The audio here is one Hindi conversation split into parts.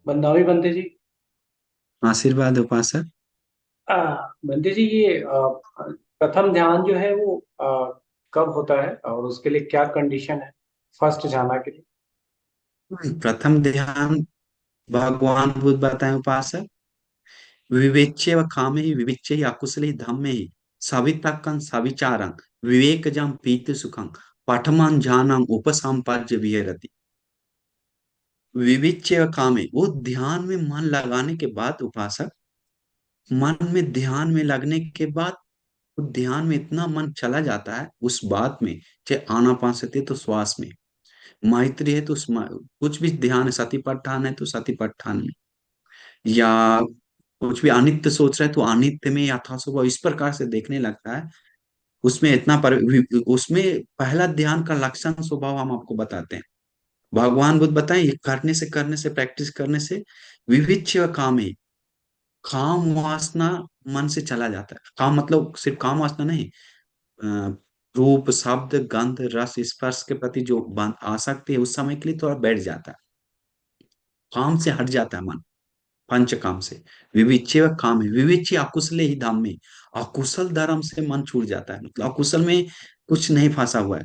बंदावी बंदे जी। आशीर्वाद उपासक। आ, बंदे जी ये प्रथम ध्यान जो है वो कब होता है और उसके लिए क्या कंडीशन है फर्स्ट ध्यान के लिए। प्रथम ध्यान भगवान बुद्ध बताए उपासक। विवेच्य व कामे विविच्य अकुशले धम्मे सवितक्कं सविचारं विवेकजं पीति सुखं पठमं ज्ञानं उपसंपाद्य विहरति। विविच्य व कामे, वो ध्यान में मन लगाने के बाद उपासक, मन में ध्यान में लगने के बाद वो ध्यान में इतना मन चला जाता है उस बात में, चाहे आनापानसति है तो श्वास में, मैत्री है तो कुछ भी ध्यान है, सतीपट्ठान है तो सतीपट्ठान में, या कुछ भी अनित्य सोच रहा है तो अनित्य में यथासुभ इस प्रकार से देखने लगता है। उसमें उसमें पहला ध्यान का लक्षण स्वभाव हम आपको बताते हैं। भगवान बुद्ध बताएं, ये करने से प्रैक्टिस करने से विविच्य काम है, काम वासना मन से चला जाता है। काम मतलब सिर्फ काम वासना नहीं, अ, रूप शब्द गंध रस स्पर्श के प्रति जो आसक्ति है उस समय के लिए थोड़ा बैठ जाता है, काम से हट जाता है मन, पंच काम से। विविच्य काम है, विविच्य अकुशले ही धाम में, अकुशल धर्म से मन छूट जाता है, मतलब अकुशल में कुछ नहीं फंसा हुआ है,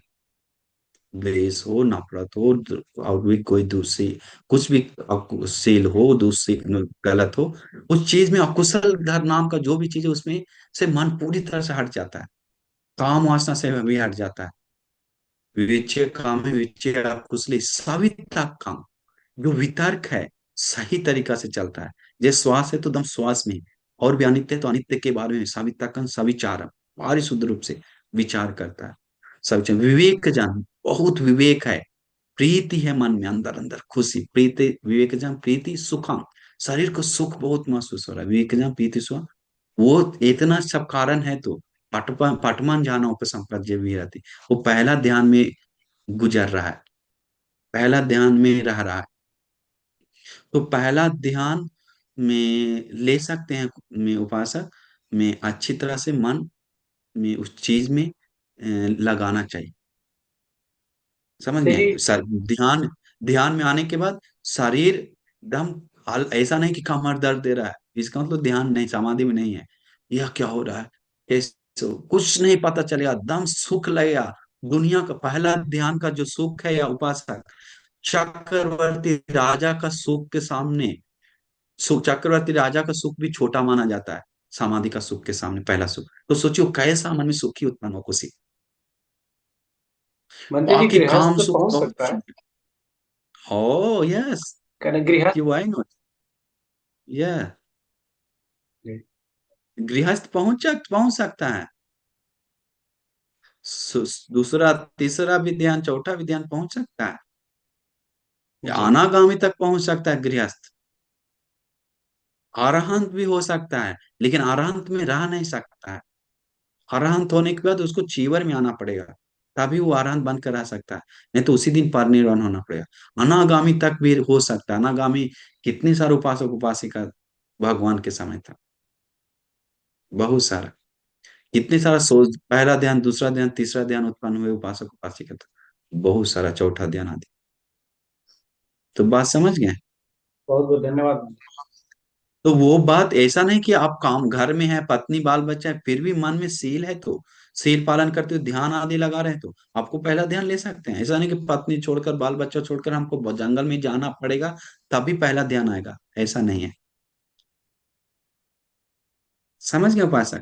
द्वेष हो नफरत हो और भी कोई दूसरी कुछ भी अकुशल हो, दूसरी गलत हो, उस चीज में अकुशल धर्म नाम का जो भी चीज है उसमें से मन पूरी तरह से हट जाता है, काम वासना से भी हट जाता है। विवेच्य काम है, विवेच्य अकुशल सविता काम, जो वितर्क है सही तरीका से चलता है। जैसे श्वास है तो दम श्वास में, और भी अनित्य है तो अनित्य के बारे में सवितरकन सविचारम, भारी शुद्ध रूप से विचार करता है। सब विवेक जन, बहुत विवेक है, प्रीति है मन में, अंदर अंदर खुशी, प्रीति विवेक जन प्रीति सुखम, शरीर को सुख बहुत महसूस हो रहा है, विवेक जन प्रीति सुख, वो इतना सब कारण है तो पटमान जाना उपसंपद्य भी रहती, वो पहला ध्यान में गुजर रहा है, पहला ध्यान में रह रहा है। तो पहला ध्यान में ले सकते हैं में उपासक में अच्छी तरह से मन में उस चीज में लगाना चाहिए। समझ बंदे जी। गए सर? ध्यान, ध्यान में आने के बाद शरीर एकदम ऐसा नहीं कि कमर दर्द दे रहा है, इसका मतलब ध्यान नहीं, समाधि में नहीं है। यह क्या हो रहा है, कुछ नहीं पता चलेगा, दम सुख लगेगा। दुनिया का पहला ध्यान का जो सुख है या उपासक, चक्रवर्ती राजा का सुख के सामने, सुख चक्रवर्ती राजा का सुख भी छोटा माना जाता है समाधि का सुख के सामने, पहला सुख। तो सोचियो कैसा मन में सुखी उत्पन्न हो, खुशी। बंदे जी बाकी काम गृहस्थ सुख पहुंच बहुत। सकता है। हो, यस, कहना गृहस्थ। कि वाई नॉट, यह जी। गृहस्थ पहुंच सकता है। दूसरा तीसरा भी ध्यान, चौथा भी ध्यान पहुंच सकता है, या जी। अनागामी तक पहुंच सकता है गृहस्थ। अरहंत भी हो सकता है, लेकिन अरहंत में रह नहीं सकता है। अरहंत होने के बाद उसको चीवर में आना पड़ेगा, तभी वो अरहंत बनकर रह सकता है, नहीं तो उसी दिन परिनिर्वाण होना पड़ेगा। अनागामी तक भी हो सकता है, अनागामी कितने सारे उपासक उपासिका भगवान के समय था, बहुत सारा, कितने सारा सोच, पहला ध्यान दूसरा ध्यान तीसरा ध्यान उत्पन्न हुए उपासक उपासिका था, बहुत सारा, चौथा ध्यान आदि। तो बात समझ गए? बहुत बहुत धन्यवाद बंदे तो वो बात ऐसा नहीं कि आप काम घर में है, पत्नी बाल बच्चा है, फिर भी मन में सील है तो, सील पालन करते हो, ध्यान आदि लगा रहे हैं तो आपको पहला ध्यान ले सकते हैं। ऐसा नहीं कि पत्नी छोड़कर बाल बच्चा छोड़कर हमको जंगल में जाना पड़ेगा तभी पहला ध्यान आएगा, ऐसा नहीं है। समझ गए उपासक?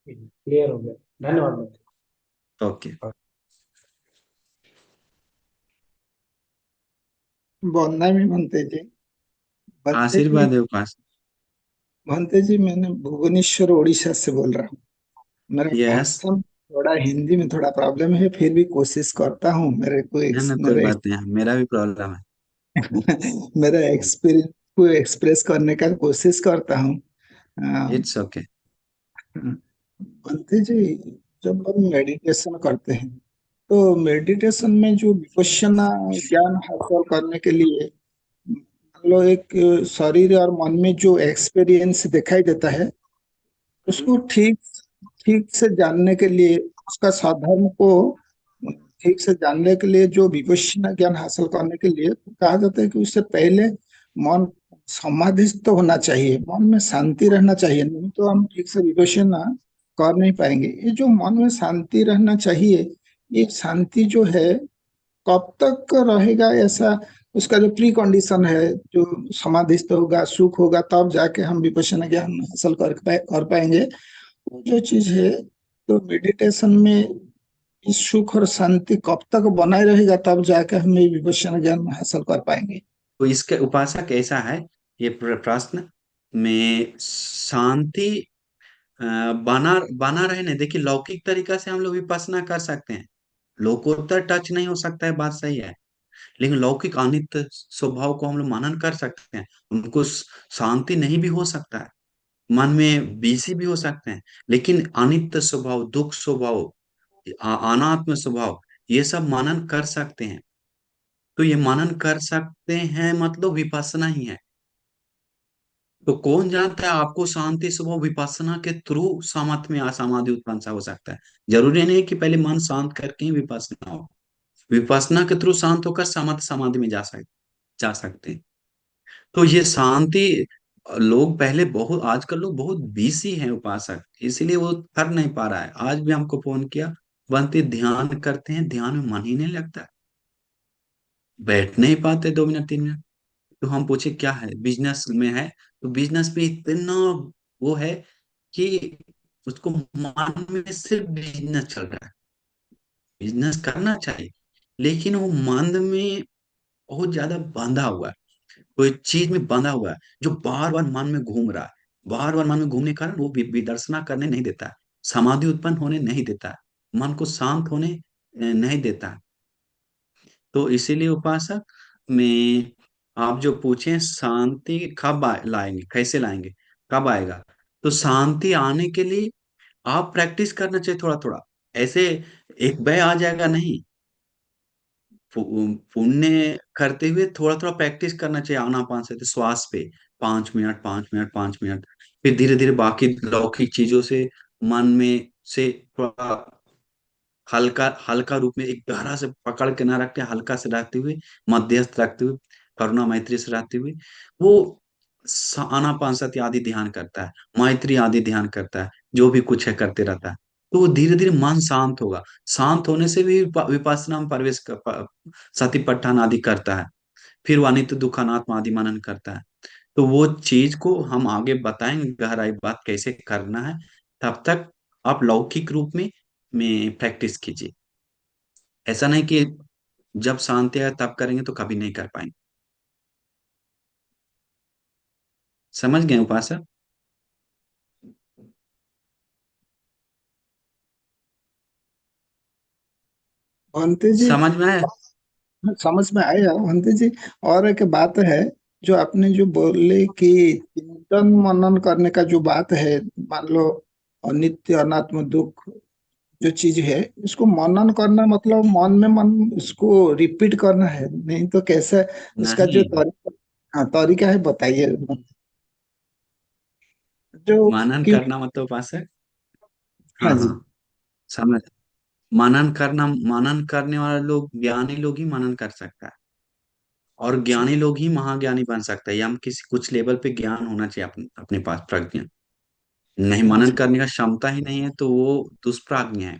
जी। क्लियर हो गया। धन्यवाद बंदे। ओके। बंदा में बनते जी। बनते जी। आशीर्वाद है उपासक। बनते जी, मैंने भुवनेश्वर उड़ीसा से बोल रहा हूँ। मेरा यस। भाषा में थोड़ा, हिंदी में थोड़ा प्रॉब्लम है, फिर भी कोशिश करता हूँ है ना, कोई बात नहीं, मेरा भी प्रॉब्लम है। मेरा एक्सपीरियंस को एक्सप्रेस करने का कोशिश करता हूँ। अ, इट्स ओके। बनते जी, जब हम मेडिटेशन करते हैं तो मेडिटेशन में जो विपश्यना ज्ञान हासिल करने के लिए, मान लो एक शरीर और मन में जो एक्सपीरियंस दिखाई देता है, उसको ठीक ठीक से जानने के लिए, उसका साधर्म को ठीक से जानने के लिए, जो विपश्यना ज्ञान हासिल करने के लिए कहा जाता है कि उससे पहले मन समाधिस्थ तो होना चाहिए, मन में शांति रहना चाहिए, नहीं तो हम ठीक से विपश्यना कर नहीं पाएंगे। ये जो मन में शांति रहना चाहिए, ये शांति जो है कब तक रहेगा ऐसा, उसका जो प्री कंडीशन है, जो समाधिस्थ होगा, सुख होगा, तब जाके हम विपश्यना ज्ञान हासिल कर पाएंगे, वो जो चीज है। तो मेडिटेशन में इस सुख और शांति कब तक बनाए रहेगा, तब जाके हम ये विपश्यना ज्ञान हासिल कर पाएंगे। तो इसके उपासक ऐसा है, ये प्रश्न में शांति अ, बना बना रहने, देखिए लौकिक तरीका से हम लोग विपස්සना कर सकते हैं, लोकोत्तर टच नहीं हो सकता है, बात सही है। लेकिन लौकिक अनित्य स्वभाव को हम लोग मनन कर सकते हैं, उनको शांति नहीं भी हो सकता है, मन में बीसी भी हो सकते हैं, लेकिन अनित्य स्वभाव, दुख स्वभाव, अनात्म स्वभाव, ये सब मनन कर सकते हैं। तो ये मनन कर सकते हैं मतलब विपස්සना ही है। तो कौन जानता है, आपको शांति स्वभाव विपස්සना के थ्रू समाधि में समाधि उत्पन्न सा हो सकता है। जरूरी नहीं कि पहले मन शांत करके ही विपස්සना हो, विपස්සना के थ्रू शांत होकर समाधि समाधि में जा सकते हैं। तो ये शांति, लोग पहले बहुत, आजकल लोग बहुत बिजी हैं उपासक, इसीलिए वो कर नहीं पा रहा है। आज भी हमको फोन किया, बनते ध्यान करते हैं, ध्यान में मन ही नहीं लगता, बैठ नहीं पाते 2 मिनट 3 मिनट। तो हम पूछे क्या है, बिजनेस में है, तो बिजनेस में इतना वो है कि उसको मन में सिर्फ बिजनेस चल रहा है, बिजनेस करना चाहिए, लेकिन वो मन में बहुत ज्यादा बंधा हुआ है, कोई चीज में बंधा हुआ है, जो बार बार मन में घूम रहा है। बार बार मन में घूमने के कारण वो विदर्शना करने नहीं देता है, समाधि उत्पन्न होने नहीं देता है, मन को शांत होने नहीं देता है। तो इसीलिए उपासक में आप जो पूछे शांति कब लाएंगे, कैसे लाएंगे, कब आएगा, तो शांति आने के लिए आप प्रैक्टिस करना चाहिए थोड़ा थोड़ा, ऐसे एक बार आ जाएगा नहीं। पुण्य करते हुए थोड़ा थोड़ा प्रैक्टिस करना चाहिए, आनापान से श्वास पे 5 मिनट 5 मिनट 5 मिनट, फिर धीरे धीरे बाकी लौकिक चीजों से मन में से थोड़ा हल्का हल्का रूप में, एक गहरा से पकड़ के ना रखते, हल्का से रहते हुए, मध्यस्थ रखते हुए, करुणा मैत्री से रहते हुए, वो आनापानसति आदि ध्यान करता है, मैत्री आदि ध्यान करता है, जो भी कुछ है करते रहता है। तो वो धीरे धीरे मन शांत होगा, शांत होने से भी विपश्यना में प्रवेश सतिपट्ठन आदि करता है, फिर वो अनित्य दुख अनात्म आदि मनन करता है। तो वो चीज को हम आगे बताएंगे, गहराई बात कैसे करना है। तब तक आप लौकिक रूप में प्रैक्टिस कीजिए, ऐसा नहीं कि जब शांति आए तब करेंगे, तो कभी नहीं कर पाएंगे। समझ गए उपासक? भंते जी, समझ में आया? समझ में आया भंते जी। और एक बात है, जो आपने जो बोले कि चिंतन मनन करने का जो बात है, मान लो अनित्य अनात्म दुख जो चीज है, इसको मनन करना मतलब मन में मन उसको रिपीट करना है, नहीं तो कैसे? उसका जो नहीं, तरीका, हाँ तरीका है बताइए, जो मनन कि। करना मतलब उपासक, हाँ हाँ हाँ, जी। समझ। मनन करना, मनन करने वाले लोग, ज्ञानी लोग ही मनन कर सकता है, और जी। ज्ञानी लोग ही महाज्ञानी बन सकता है, या हम किसी कुछ लेवल पे ज्ञान होना चाहिए अपने पास, प्रज्ञा। नहीं, हाँ मनन जी। करने का क्षमता ही नहीं है तो वो दुष्प्राज्ञ है।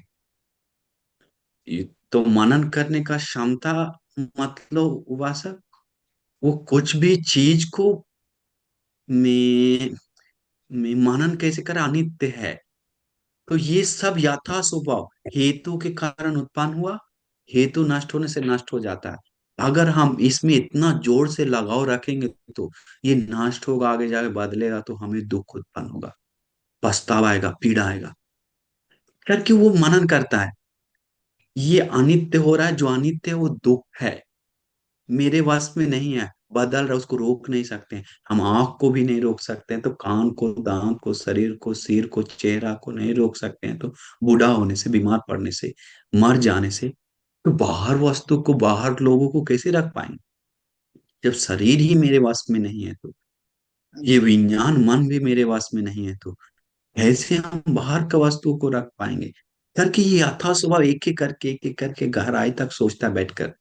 तो मनन करने का क्षमता मतलब उपासक, वो कुछ भी चीज को में मनन कैसे करे, अनित्य है, तो ये सब यथा स्वभाव हेतु के कारण उत्पन्न हुआ, हेतु नष्ट होने से नष्ट हो जाता है। अगर हम इसमें इतना जोर से लगाव रखेंगे तो ये नष्ट होगा, आगे जाके बदलेगा, तो हमें दुख उत्पन्न होगा, पछतावा आएगा, पीड़ा आएगा, क्योंकि वो मनन करता है। ये अनित्य हो रहा है, जो अनित्य है वो दुख है, मेरे वश में नहीं है, बदल रहा है, उसको रोक नहीं सकते हैं। हम आंख को भी नहीं रोक सकते हैं, तो कान को, दांत को, शरीर को, सिर को, चेहरा को नहीं रोक सकते हैं, तो बूढ़ा होने से, बीमार पड़ने से, मर जाने से, तो बाहर वस्तु को, बाहर लोगों को कैसे रख पाएंगे, जब शरीर ही मेरे वश में नहीं है, तो हाँ ये जी। विज्ञान मन भी मेरे वश में नहीं है, तो कैसे हम बाहर का वस्तु को रख पाएंगे? करके ये यथा स्वभाव एक एक करके गहराई तक सोचता है बैठकर,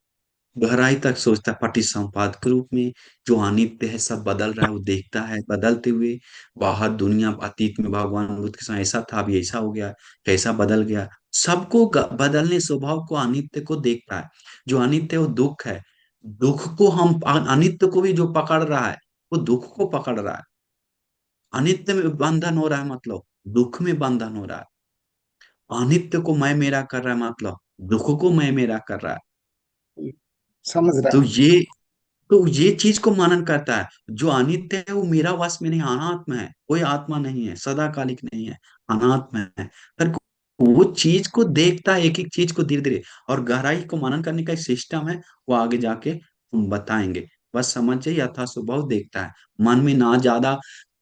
गहराई तक सोचता है, पटिसंपाद के रूप में। जो अनित्य है, सब बदल रहा है, वो देखता है बदलते हुए। बाहर दुनिया, अतीत में भगवान बुद्ध के समय ऐसा था, अभी ऐसा हो गया, कैसा बदल गया। सबको बदलने स्वभाव को, अनित्य को देखता है। जो अनित्य है वो दुख है। दुख को हम, अनित्य को भी जो पकड़ रहा है, वो दुख को पकड़ रहा है। अनित्य में बंधन हो रहा है, मतलब दुख में बंधन हो रहा है। अनित्य को मैं मेरा कर रहा है, मतलब दुख को मैं मेरा कर रहा है। समझ रहा तो हूँ। ये चीज को मनन करता है। जो अनित्य है वो मेरा वश में नहीं, अनात्म है, कोई आत्मा नहीं है, सदाकालिक नहीं है, अनात्म है। पर वो चीज को देखता है, एक एक चीज को धीरे धीरे। और गहराई को मनन करने का एक सिस्टम है, वो आगे जाके हम बताएंगे। बस समझिए, यथा स्वभाव देखता है। मन में ना ज्यादा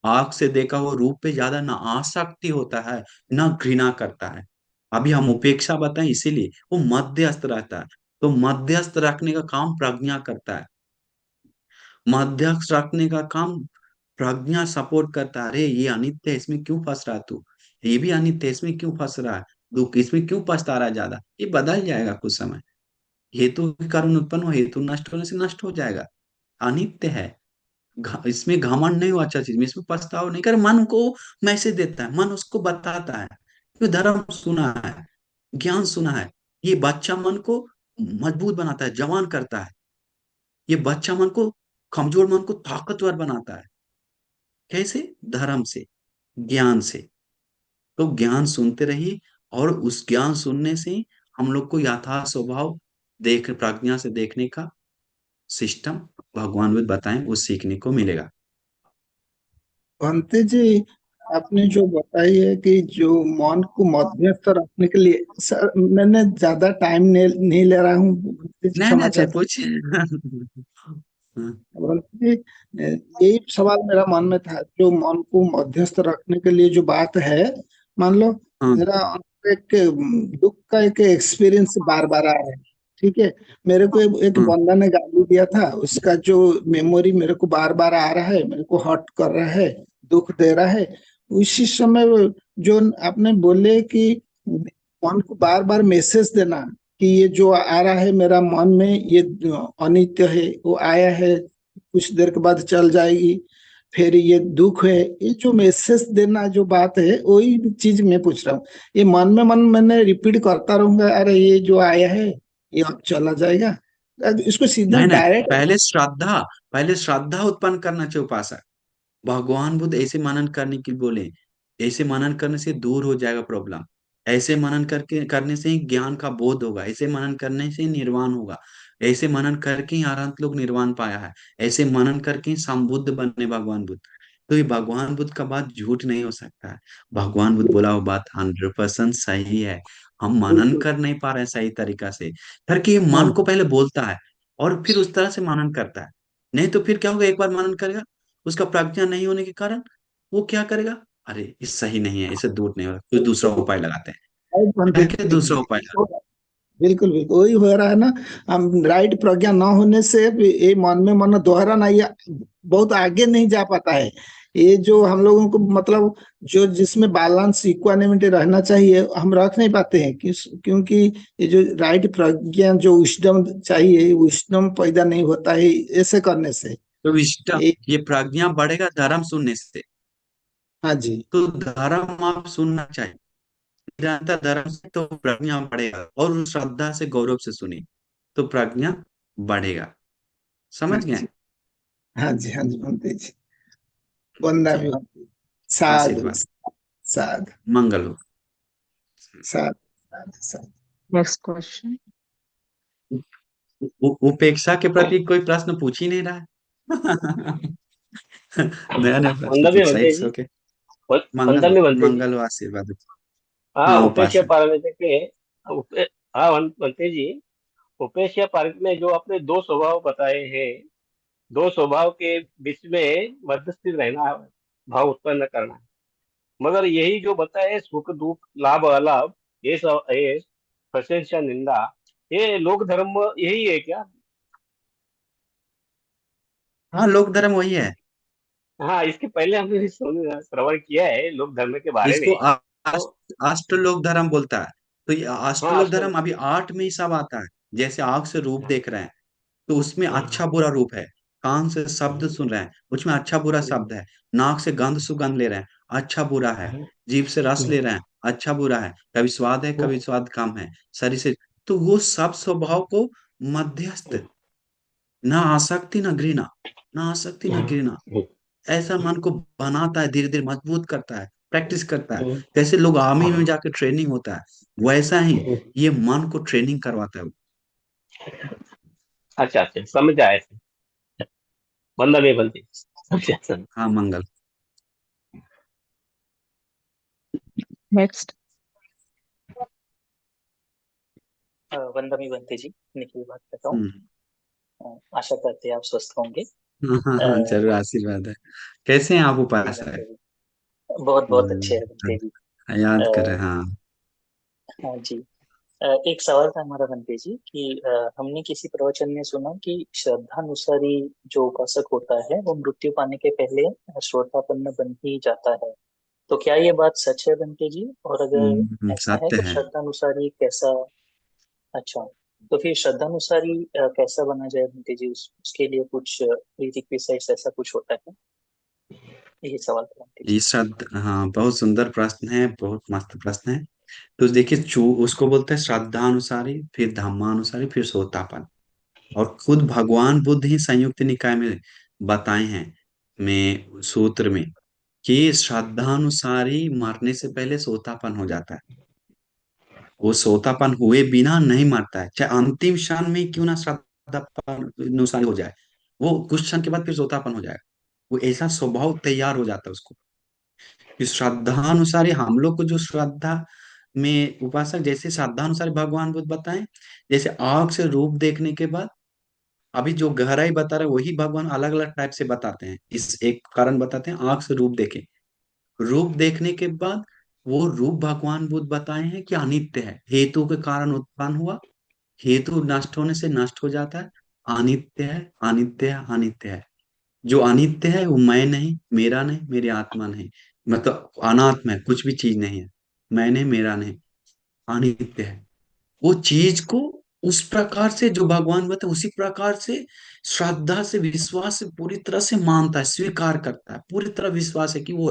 आंख से देखा हुआ रूप पे ज्यादा ना आसक्ति होता है, ना घृणा करता है। अभी हम उपेक्षा बताएं, इसीलिए वो मध्यस्थ रहता है। तो मध्यस्थ रखने का काम प्रज्ञा करता है। मध्यस्थ रखने का काम प्रज्ञा सपोर्ट करता है। अरे ये अनित्य है, इसमें क्यों फंस रहा है तू? ये भी अनित्य है, इसमें क्यों फंस रहा है? दुख, इसमें क्यों पछता रहा है ज्यादा? ये बदल जाएगा कुछ समय। हेतु के कारण उत्पन्न हो, हेतु नष्ट होने से नष्ट हो जाएगा। अनित्य है। इसमें घमंड नहीं हो, अच्छा चीज में इसमें पछतावा नहीं कर। मन को मैसेज देता है, मन उसको बताता है। क्यों? धर्म सुना है, ज्ञान सुना है। ये बच्चा मन को मजबूत बनाता है, जवान करता है। ये बच्चा मन को, कमजोर मन को ताकतवर बनाता है। कैसे? धर्म से, ज्ञान से। तो ज्ञान सुनते रहिए, और उस ज्ञान सुनने से हम लोग को यथा स्वभाव देख, प्रज्ञा से देखने का सिस्टम भगवान बुद्ध बताएं, वो सीखने को मिलेगा। भंते जी, आपने जो बताई है कि जो मन को मध्यस्थ रखने के लिए, सर मैंने ज्यादा टाइम नहीं ले रहा हूँ, भंते जी नहीं क्षमा नहीं, चाहे चाहता पूछ। हूँ। भंते जी, यही सवाल मेरा मन में था, जो मन को मध्यस्थ रखने के लिए जो बात है, मान लो हाँ मेरा एक दुख का एक एक्सपीरियंस बार बार आ रहा है, ठीक है। मेरे को एक हाँ बंदा ने गाली दिया था, उसका जो मेमोरी मेरे को बार बार आ रहा है, मेरे को हर्ट कर रहा है, दुख दे रहा है। उसी समय जो आपने बोले कि मन को बार बार मैसेज देना कि ये जो आ रहा है मेरा मन में, ये अनित्य है, वो आया है, कुछ देर के बाद चल जाएगी, फिर ये दुख है, ये जो मैसेज देना जो बात है, वही चीज मैं पूछ रहा हूँ। ये मन में मन मैंने रिपीट करता रहूंगा, अरे ये जो आया है ये अब चला जाएगा, अब इसको सीधा नहीं नहीं, डायरेक्ट। पहले श्रद्धा उत्पन्न करना चाहिए उपासक। भगवान बुद्ध ऐसे मनन करने की बोले। ऐसे मनन करने से दूर हो जाएगा प्रॉब्लम। ऐसे मनन करके करने से ही ज्ञान का बोध होगा। ऐसे मनन करने से ही निर्वाण होगा। ऐसे मनन करके ही अरहंत लोग निर्वाण पाया है। ऐसे मनन करके ही संबुद्ध बने भगवान बुद्ध। तो ये भगवान बुद्ध का बात झूठ नहीं हो सकता है। भगवान बुद्ध बोला वो बात 100% सही है। हम मनन बिल्कुल। कर नहीं पा रहे हैं सही तरीका से, करके ये हाँ मन को पहले बोलता है, और फिर उस तरह से मनन करता है। नहीं तो फिर क्या होगा, एक बार मनन करेगा, उसका प्रज्ञा नहीं होने के कारण वो क्या करेगा? अरे ये सही नहीं है, इसे दूर नहीं होगा, कुछ दूसरा उपाय लगाते हैं। right, है पंडित कि जी। दूसरा उपाय लगा। बिल्कुल बिल्कुल वही हो रहा है ना। हम राइट प्रज्ञा न होने से ये मन में मन दोहराना, ये बहुत आगे नहीं जा पाता है। ये जो हम लोगों को मतलब जो जिसमें बैलेंस इक्वानिमिटी रहना चाहिए, हम रख नहीं पाते हैं, क्योंकि ये जो राइट प्रज्ञा, जो विजडम चाहिए, विजडम पैदा नहीं होता है ऐसे करने से। तो विस्डम, ये ये प्रज्ञा बढ़ेगा धर्म सुनने से। हाँ जी। तो धर्म आप सुनना चाहिए, निरंतर धर्म से तो प्रज्ञा बढ़ेगा। और उस श्रद्धा से, गौरव से सुनिए, तो प्रज्ञा बढ़ेगा। हाँ समझ गए? जी। हाँ जी, हाँ जी बनते जी। वंदा चलो, में बनते। साधु आशीर्वाद, साधु मंगल हो। साधु साधु साधु। Next question. उपेक्षा के प्रति कोई प्रश्न पूछ ही नहीं रहा है। नया नया प्रश्न पंद्रहवीं पूछा, बनते इट्स जी। ओके। मंगल हो, पंद्रहवीं बनते जी। मंगल हो, आशीर्वाद हो। हाँ, हाँ, उपेक्षा उपासना। पारमिता के उपे, हाँ बनते जी। उपेक्षा पारमिता में जो आपने दो स्वभाव बताए हैं, दो स्वभाव के बीच में मध्यस्थित रहना, भाव उत्पन्न करना। मगर यही जो बताए सुख दुख लाभ अलाभ, ये सब, ये प्रशंसा निंदा, ये लोक धर्म यही है क्या? हाँ, लोक धर्म वही है। हाँ, इसके पहले हमने श्रवण किया है लोक धर्म के बारे इसको में। तो अष्टलोक धर्म बोलता है। तो ये हाँ, अष्टलोक धर्म अभी 8 में ही सब आता है। जैसे आंख से रूप देख रहे हैं, तो उसमें अच्छा बुरा रूप है। कान से शब्द सुन रहे हैं, उसमें अच्छा बुरा शब्द है। नाक से गंध सुगंध ले रहे हैं, अच्छा बुरा है। जीभ से रस ले रहे हैं, अच्छा बुरा है। कभी स्वाद है, कभी स्वाद कम है। शरीर से, तो वो सब स्वभाव को मध्यस्थ, ना आसक्ति ना घृणा, ना आसक्ति ना घृणा, ऐसा मन को बनाता है, धीरे धीरे मजबूत करता है, प्रैक्टिस करता है। जैसे लोग आर्मी में जाके ट्रेनिंग होता है, वैसा ही ये मन को ट्रेनिंग करवाता है। अच्छा अच्छा, समझ आया। बंदा में बनती। अच्छा अच्छा। हाँ मंगल। नेक्स्ट। वंदमी बनते जी, निखिल बात करता हूँ। हम्म। आशा करते हैं आप स्वस्थ होंगे। हाँ हाँ हाँ, जरूर, आशीर्वाद है। कैसे हैं आप जी उपासक? बनते जी, बहुत बहुत अच्छे हैं बनते जी। याद करें, अ, हाँ। हाँ जी। एक सवाल था हमारा बनते जी कि हमने किसी प्रवचन में सुना कि श्रद्धानुसारी जो उपासक होता है वो मृत्यु पाने के पहले श्रोतापन्न बन ही जाता है। तो क्या ये बात सच है बनते जी? और अगर ऐसा है सत्य तो है। श्रद्धानुसारी कैसा? अच्छा, तो फिर श्रद्धानुसारी कैसा बना जाए बनते जी? उसके लिए कुछ प्रीरिक्विजिट्स ऐसा कुछ होता है? यही सवाल था बनते जी। ये श्रद्धा, हाँ, बहुत सुंदर प्रश्न है, बहुत मस्त प्रश्न है। तो देखिए, उसको बोलते हैं श्रद्धानुसारी, फिर धम्मानुसारी, फिर सोतापन। और खुद भगवान बुद्ध ही संयुक्त निकाय में बताए हैं, में सूत्र में, कि श्रद्धानुसारी मरने से पहले सोतापन हो जाता है। वो सोतापन हुए बिना नहीं मरता है, चाहे अंतिम क्षण में क्यों ना श्रद्धापन अनुसारी हो जाए, वो कुछ क्षण के बाद फिर सोतापन हो जाएगा। वो ऐसा स्वभाव तैयार हो जाता है उसको। इस श्रद्धानुसारी हम लोग को जो श्रद्धा में उपासक, जैसे श्रद्धानुसारी भगवान बुद्ध बताएं, जैसे आंख से रूप देखने के बाद, अभी जो गहराई बता रहे हैं, वही भगवान अलग अलग टाइप से बताते हैं। इस एक कारण बताते हैं, आंख से रूप देखे, रूप देखने के बाद वो रूप भगवान बुद्ध बताए हैं कि अनित्य है, हेतु के कारण उत्पन्न हुआ, हेतु नष्ट होने से नष्ट हो जाता है, अनित्य है, अनित्य है, अनित्य है। जो अनित्य है वो मैं नहीं, मेरा नहीं, मेरी आत्मा नहीं, मतलब अनात्म है, कुछ भी चीज नहीं है, मैं नहीं, मेरा नहीं, अनित्य है। वो चीज को उस प्रकार से जो भगवान बताए, उसी प्रकार से श्रद्धा से, विश्वास से पूरी तरह से मानता है, स्वीकार करता है, पूरी तरह विश्वास है कि वो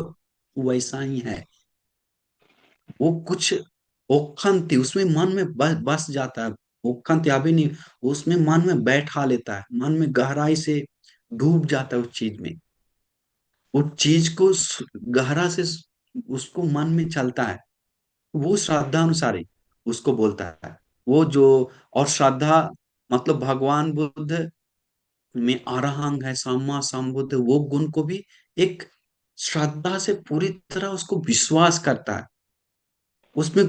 वैसा ही है। वो कुछ ओखंती उसमें मन में बस जाता है। ओखंती अभी नहीं, उसमें मन में बैठा लेता है, मन में गहराई से डूब जाता है उस चीज में। वो चीज को गहरा से उसको मन में चलता है, वो श्रद्धा अनुसारी उसको बोलता है। वो जो, और श्रद्धा मतलब भगवान बुद्ध में अरहंग है, सम्मा संबुद्ध, वो गुण को भी एक श्रद्धा से पूरी तरह उसको विश्वास करता है, उसमें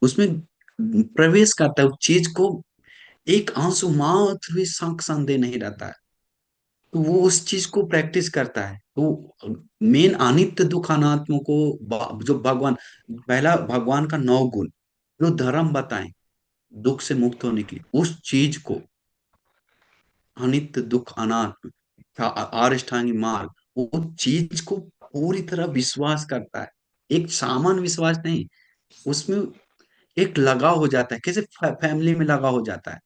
उसमें प्रवेश करता है, उस चीज को एक आंसू मात्र भी शक संदेह नहीं रहता है। तो वो उस चीज को प्रैक्टिस करता है। तो मेन अनित्य दुख अनात्म को जो भगवान, पहला भगवान का 9 गुण जो धर्म बताएं दुख से मुक्त होने के लिए, उस चीज को, अनित्य दुख अनात्म, आरिष्टांगी मार्ग, वो चीज को पूरी तरह विश्वास करता है। एक सामान्य विश्वास नहीं, उसमें एक लगाव हो जाता है, कैसे फैमिली में लगाव हो जाता है।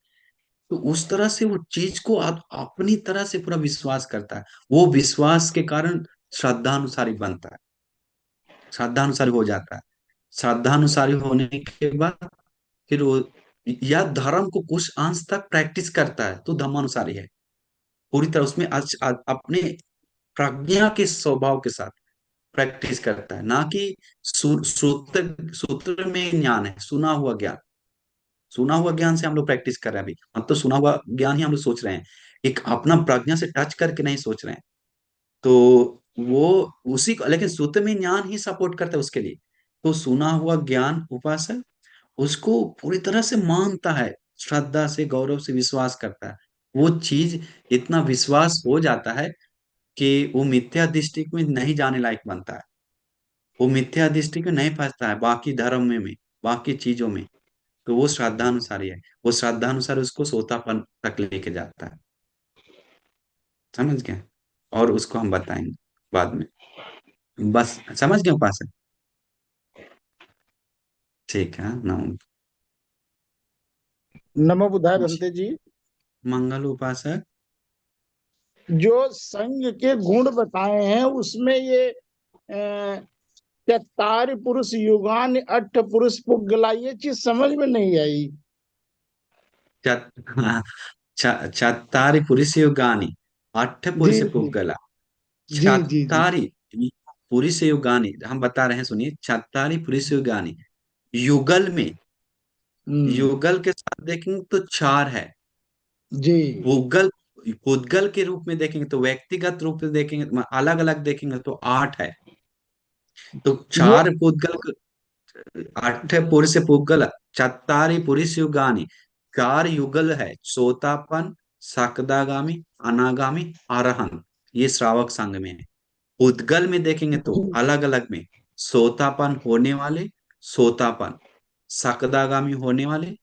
तो उस तरह से वो चीज को अपनी तरह से पूरा विश्वास करता है। वो विश्वास के कारण श्रद्धानुसारी बनता है, श्रद्धानुसारी हो जाता है। श्रद्धानुसारी होने के बाद फिर वो या धर्म को कुछ अंश तक प्रैक्टिस करता है, तो धर्मानुसारी है पूरी तरह। उसमें अपने प्रज्ञा के स्वभाव के साथ प्रैक्टिस करता है, ना कि सूत्र सूत्र में ज्ञान है, सुना हुआ ज्ञान। सुना हुआ ज्ञान से हम लोग प्रैक्टिस कर रहे हैं अभी, अब तो सुना हुआ ज्ञान ही हम लोग सोच रहे हैं, एक अपना प्रज्ञा से टच करके नहीं सोच रहे हैं। तो वो उसी को, लेकिन सूत्र में ज्ञान ही सपोर्ट करता है उसके लिए। तो सुना हुआ ज्ञान उपासक उसको पूरी तरह से मानता है, श्रद्धा से, गौरव से विश्वास करता है। वो चीज इतना विश्वास हो जाता है कि वो मिथ्या दृष्टि में नहीं जाने लायक बनता है। वो मिथ्या दृष्टि में नहीं फंसता है बाकी धर्म में बाकी चीजों में। तो वो श्रद्धानुसारी है। वो श्रद्धानुसार उसको सोतापन तक लेके जाता है। समझ गए? और उसको हम बताएंगे बाद में। बस समझ गए उपासक? ठीक है, ना? नमो बुद्धाय बनते जी। मंगल उपासक। जो संघ के गुण बताए हैं उसमें ये चत्तारि पुरुष युगान अट्ठ पुरुष पुग्गला, ये चीज समझ में नहीं आई। चत हाँ, चत्तारि पुरुष युगानि अट्ठ जी पुरुष जी पुग्गला। जी जी जी। चत्तारि पुरुष युगानि, हम बता रहे हैं, सुनिए, चत्तारि पुरुष युगानि, युगल में, हम्म। युगल के साथ देखेंगे तो चार है। जी पुद्गल, पुद्गल के रूप में देखेंगे तो, व्यक्तिगत रूप में देखेंगे, अलग अलग देखेंगे तो आठ है। तो ये चार पुद्गल, अठ पुरुष पुद्गल, चत्तारि पुरुष युगानि, चार युगल है, सोतापन, सकदागामी, अनागामी, अरहंत। ये श्रावक संघ में है। उद्गल में देखेंगे तो अलग अलग में, सोतापन होने वाले सोतापन, सकदागामी होने वाले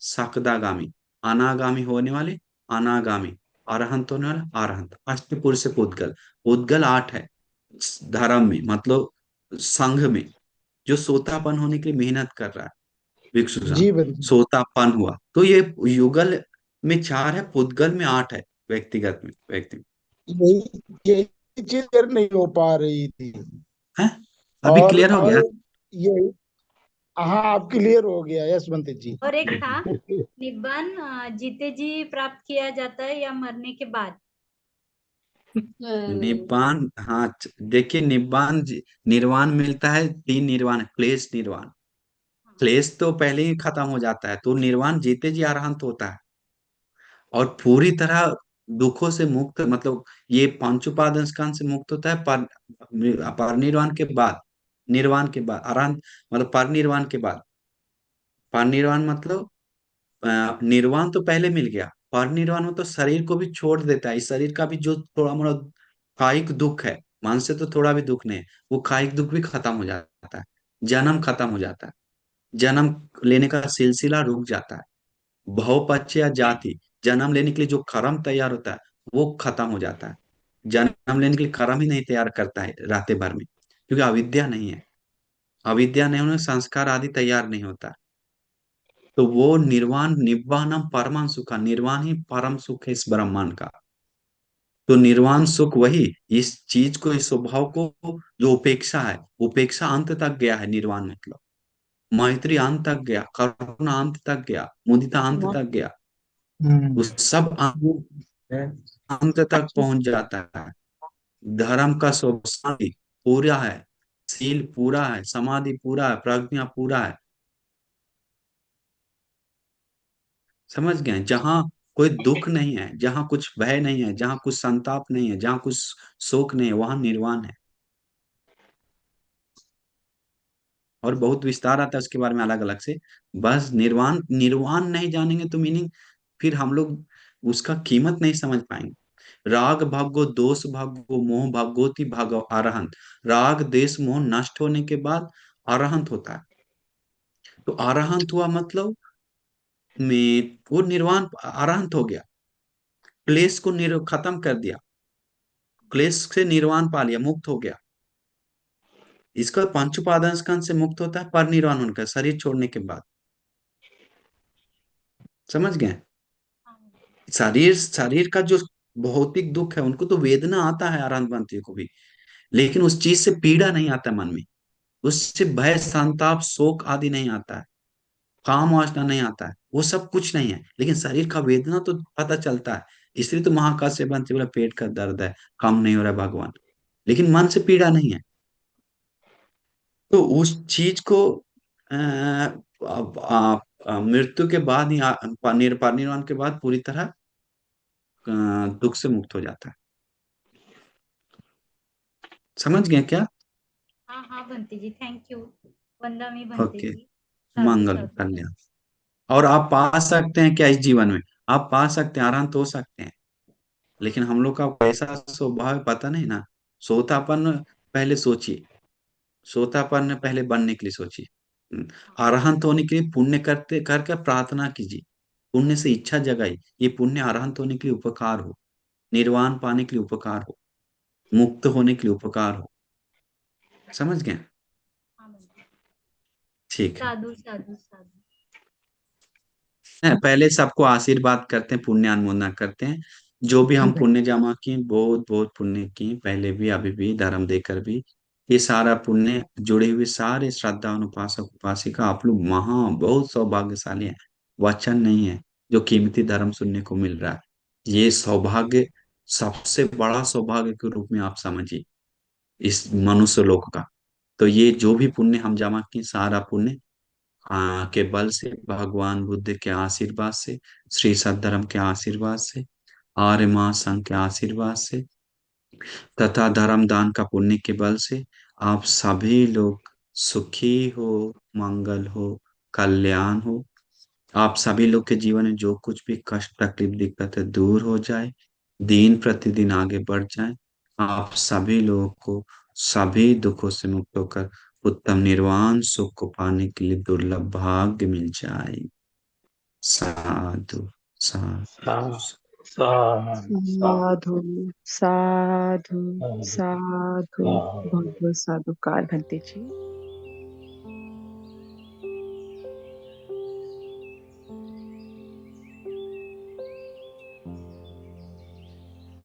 सकदागामी, अनागामी होने वाले अनागामी, अरहंत होने वाले अरहंत। अष्टपुरुष उद्गल, उद्गल आठ है धर्म में, मतलब संघ में, जो सोतापन होने के लिए मेहनत कर रहा है, भिक्षु संघ, जी बंधु। सोतापन हुआ। तो ये युगल में चार है, पुद्गल में आठ है, व्यक्तिगत में, व्यक्ति यही यही चीज क्लियर नहीं हो पा रही थी। है। अभी क्लियर हो और गया। ये, हाँ आप क्लियर हो गया यशवंत जी। और एक था निब्बान, जीते जी प्राप्त किया जाता है या मरने के बाद? निब्बान, हाँ, देखिए, निब्बान निर्वाण मिलता है, तीन निर्वाण है, क्लेश निर्वाण। क्लेश तो पहले ही खत्म हो जाता है, तो निर्वाण जीते जी अरहंत होता है, और पूरी तरह दुखों से मुक्त, मतलब ये पांच उपादान से मुक्त होता है परिनिर्वाण के बाद, निर्वाण के बाद अरहंत, मतलब परिनिर्वाण के बाद। परिनिर्वाण मतलब निर्वाण तो पहले मिल गया, परिनिर्वाण में तो शरीर को भी छोड़ देता है। इस शरीर का भी जो थोड़ा मोड़ा कायिक दुख है, मन से तो थोड़ा भी दुख नहीं है, वो कायिक दुख भी खत्म हो जाता है, जन्म खत्म हो जाता है, जन्म लेने का सिलसिला रुक जाता है, भव पच्य या जाति, जन्म लेने के लिए जो कर्म तैयार होता है वो खत्म हो जाता है। जन्म लेने के लिए कर्म ही नहीं तैयार करता है रात भर में, क्योंकि अविद्या नहीं है, अविद्या नहीं होने से संस्कार आदि तैयार नहीं होता। तो वो निर्वाण, निब्बानम परम सुख, निर्वाण ही परम सुख है इस ब्रह्मांड का। तो निर्वाण सुख वही, इस चीज को, इस स्वभाव को, जो उपेक्षा है, उपेक्षा अंत तक गया है, निर्वाण मतलब मैत्री अंत तक गया, करुणा अंत तक गया, मुदिता अंत तक गया, वो हम्म। सब अंत तक पहुंच जाता है। धर्म का स्वभाव पूरा है, शील पूरा है, समाधि पूरा है, प्रज्ञा पूरा है। समझ गए? जहां कोई दुख नहीं है, जहां कुछ भय नहीं है, जहां कुछ संताप नहीं है, जहां कुछ शोक नहीं है, वहां निर्वाण है। और बहुत विस्तार आता है उसके बारे में अलग अलग से। बस निर्वाण, निर्वाण नहीं जानेंगे तो मीनिंग, फिर हम लोग उसका कीमत नहीं समझ पाएंगे। राग भागो, दोष भागो, मोह भागोति भागो अरहंत। राग देश मोह नष्ट होने के बाद अरहंत होता है। तो अरहंत हुआ मतलब में वो निर्वाण, अरहंत हो गया, क्लेश को खत्म कर दिया, क्लेश से निर्वाण पा लिया, मुक्त हो गया। इसका पंच उपादान स्कंध से मुक्त होता है परिनिर्वाण होने का, शरीर छोड़ने के बाद। समझ गए? शरीर, शरीर का जो भौतिक दुख है, उनको तो वेदना आता है आनंद बनती को भी, लेकिन उस चीज से पीड़ा नहीं आता मन में, उससे भय संताप शोक आदि नहीं आता है, काम वासना नहीं आता है, वो सब कुछ नहीं है, लेकिन शरीर का वेदना तो पता चलता है। इसलिए तो महाकाश्य बनते बोला पेट का दर्द है, कम नहीं हो रहा है भगवान, लेकिन मन से पीड़ा नहीं है। तो उस चीज को मृत्यु के बाद ही परिनिर्वाण के बाद पूरी तरह दुख से मुक्त हो जाता है। समझ गए क्या? हाँ हाँ बंटी जी, थैंक यू। वंदना बंटी ओके, जी। साधु मंगल साधु साधु। कल्याण। और आप पा सकते हैं क्या इस जीवन में? आप पा सकते हैं, आराम तो हो सकते हैं, लेकिन हम लोग का कैसा स्वभाव है पता नहीं ना। सोतापन पहले सोचिए, सोतापन पहले बनने के लिए सोचिए। अरहंत होने के लिए पुण्य करते करके प्रार्थना कीजिए, पुण्य से इच्छा जगाई, ये पुण्य अरहंत होने के लिए उपकार हो, निर्वाण पाने के लिए उपकार हो, मुक्त होने के लिए उपकार हो। समझ गए? हाँ बंटी। ठीक है। साधु साधु साधु। पहले सबको आशीर्वाद करते हैं, पुण्य अनुमोदना करते हैं। जो भी हम भाई। पुण्य जमा किए, बहुत बहुत पुण्य किए, पहले भी अभी भी धर्म देकर भी। ये सारा पुण्य जुड़े हुए सारे श्रद्धा उपासक उपासिका, आप लोग बहुत सौभाग्यशाली हैं। वचन नहीं है, जो कीमती धर्म सुनने को मिल रहा है। ये सौभाग्य सबसे बड़ा सौभाग्य के रूप में आप समझिए इस मनुष्य लोक का। तो ये जो भी पुण्य हम जमा किए, सारा पुण्य के बल से, भगवान बुद्ध के आशीर्वाद से, श्री सद्धर्म के आशीर्वाद से, आर्य महासंघ के आशीर्वाद से तथा धर्म दान का पुण्य के बल से आप सभी लोग सुखी हो, मंगल हो, कल्याण हो। आप सभी लोग के जीवन में जो कुछ भी कष्ट तकलीफ दिक्कत है दूर हो जाए, दिन प्रतिदिन आगे बढ़ जाए। आप सभी लोगों को सभी दुखों से मुक्त होकर उत्तम निर्वाण सुख को पाने के लिए दुर्लभ भाग्य मिल जाए। साधु साधु। साधु साधु साधु साधु साधु। साधु। बहुत बहुत साधुकार भंते जी।